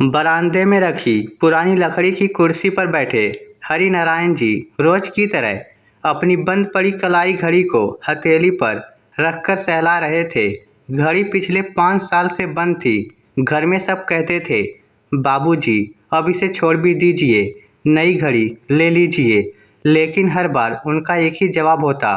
बरामदे में रखी पुरानी लकड़ी की कुर्सी पर बैठे हरिनारायण जी रोज की तरह अपनी बंद पड़ी कलाई घड़ी को हथेली पर रखकर सहला रहे थे। घड़ी पिछले 5 साल से बंद थी। घर में सब कहते थे, बाबूजी अब इसे छोड़ भी दीजिए, नई घड़ी ले लीजिए। लेकिन हर बार उनका एक ही जवाब होता,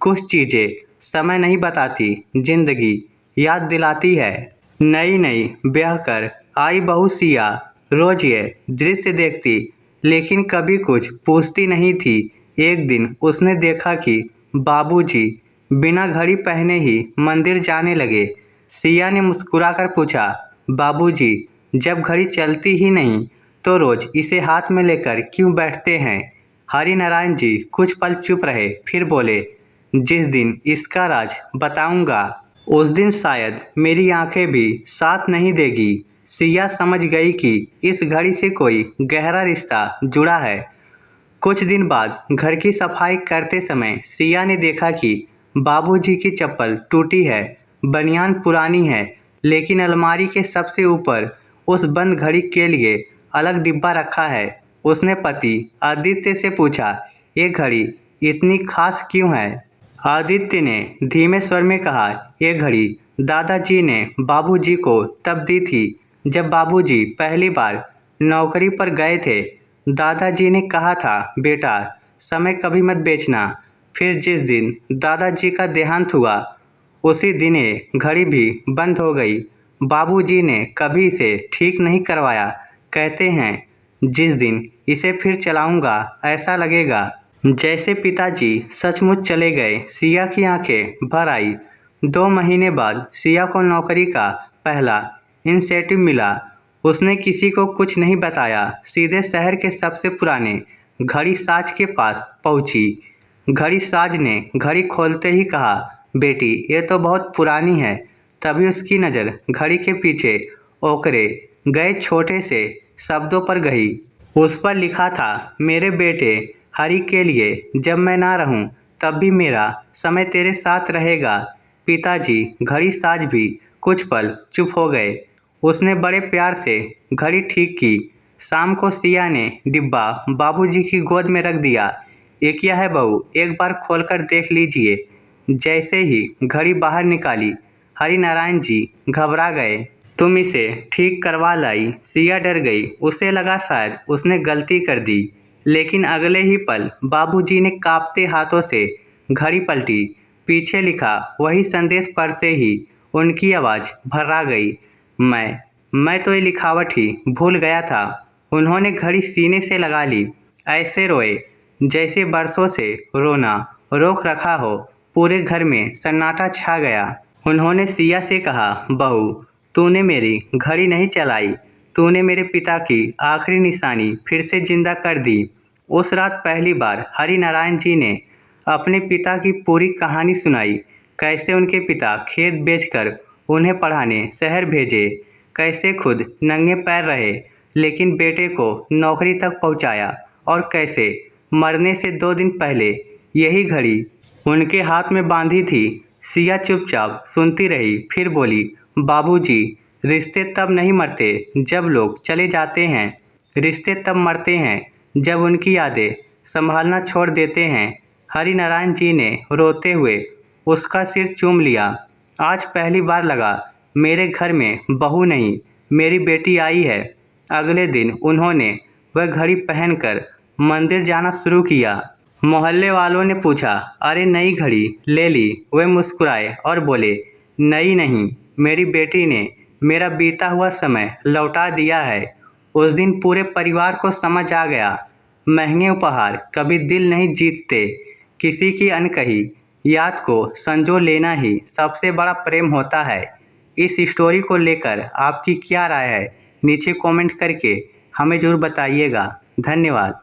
कुछ चीज़ें समय नहीं बताती, जिंदगी याद दिलाती है। नई नई ब्याह कर आई बहू सिया रोज ये दृश्य देखती, लेकिन कभी कुछ पूछती नहीं थी। एक दिन उसने देखा कि बाबूजी बिना घड़ी पहने ही मंदिर जाने लगे। सिया ने मुस्कुराकर पूछा, बाबूजी जब घड़ी चलती ही नहीं तो रोज इसे हाथ में लेकर क्यों बैठते हैं? हरिनारायण जी कुछ पल चुप रहे, फिर बोले, जिस दिन इसका राज बताऊंगा उस दिन शायद मेरी आंखें भी साथ नहीं देगी। सिया समझ गई कि इस घड़ी से कोई गहरा रिश्ता जुड़ा है। कुछ दिन बाद घर की सफाई करते समय सिया ने देखा कि बाबूजी की चप्पल टूटी है, बनियान पुरानी है, लेकिन अलमारी के सबसे ऊपर उस बंद घड़ी के लिए अलग डिब्बा रखा है। उसने पति आदित्य से पूछा, ये घड़ी इतनी खास क्यों है? आदित्य ने धीमे स्वर में कहा, ये घड़ी दादाजी ने बाबूजी को तब दी थी जब बाबूजी पहली बार नौकरी पर गए थे। दादाजी ने कहा था, बेटा समय कभी मत बेचना। फिर जिस दिन दादाजी का देहांत हुआ उसी दिन ये घड़ी भी बंद हो गई। बाबूजी ने कभी इसे ठीक नहीं करवाया। कहते हैं जिस दिन इसे फिर चलाऊंगा ऐसा लगेगा जैसे पिताजी सचमुच चले गए। सिया की आंखें भर आई। 2 महीने बाद सिया को नौकरी का पहला इंसेंटिव मिला। उसने किसी को कुछ नहीं बताया, सीधे शहर के सबसे पुराने घड़ी साज के पास पहुंची। घड़ी साज ने घड़ी खोलते ही कहा, बेटी ये तो बहुत पुरानी है। तभी उसकी नज़र घड़ी के पीछे ओकरे गए छोटे से शब्दों पर गई। उस पर लिखा था, मेरे बेटे हरि के लिए जब मैं ना रहूं तब भी मेरा समय तेरे साथ रहेगा। पिताजी घड़ी साज भी कुछ पल चुप हो गए। उसने बड़े प्यार से घड़ी ठीक की। शाम को सिया ने डिब्बा बाबूजी की गोद में रख दिया। ये क्या है बहू, एक बार खोलकर देख लीजिए। जैसे ही घड़ी बाहर निकाली हरिनारायण जी घबरा गए। तुम इसे ठीक करवा लाई? सिया डर गई। उसे लगा शायद उसने गलती कर दी, लेकिन अगले ही पल बाबूजी ने कांपते हाथों से घड़ी पलटी। पीछे लिखा वही संदेश पढ़ते ही उनकी आवाज़ भर्रा गई, मैं तो ये लिखावट ही भूल गया था। उन्होंने घड़ी सीने से लगा ली। ऐसे रोए जैसे बरसों से रोना रोक रखा हो। पूरे घर में सन्नाटा छा गया। उन्होंने सिया से कहा, बहू तूने मेरी घड़ी नहीं चलाई, तूने मेरे पिता की आखिरी निशानी फिर से जिंदा कर दी। उस रात पहली बार हरिनारायण जी ने अपने पिता की पूरी कहानी सुनाई। कैसे उनके पिता खेत बेचकर उन्हें पढ़ाने शहर भेजे, कैसे खुद नंगे पैर रहे लेकिन बेटे को नौकरी तक पहुंचाया, और कैसे मरने से 2 दिन पहले यही घड़ी उनके हाथ में बांधी थी। सिया चुपचाप सुनती रही, फिर बोली, बाबूजी रिश्ते तब नहीं मरते जब लोग चले जाते हैं, रिश्ते तब मरते हैं जब उनकी यादें संभालना छोड़ देते हैं। हरिनारायण जी ने रोते हुए उसका सिर चूम लिया। आज पहली बार लगा मेरे घर में बहू नहीं मेरी बेटी आई है। अगले दिन उन्होंने वह घड़ी पहनकर मंदिर जाना शुरू किया। मोहल्ले वालों ने पूछा, अरे नई घड़ी ले ली? वे मुस्कुराए और बोले, नई नहीं, मेरी बेटी ने मेरा बीता हुआ समय लौटा दिया है। उस दिन पूरे परिवार को समझ आ गया, महंगे उपहार कभी दिल नहीं जीतते, किसी की अनकही याद को संजो लेना ही सबसे बड़ा प्रेम होता है। इस स्टोरी को लेकर आपकी क्या राय है? नीचे कमेंट करके हमें ज़रूर बताइएगा। धन्यवाद।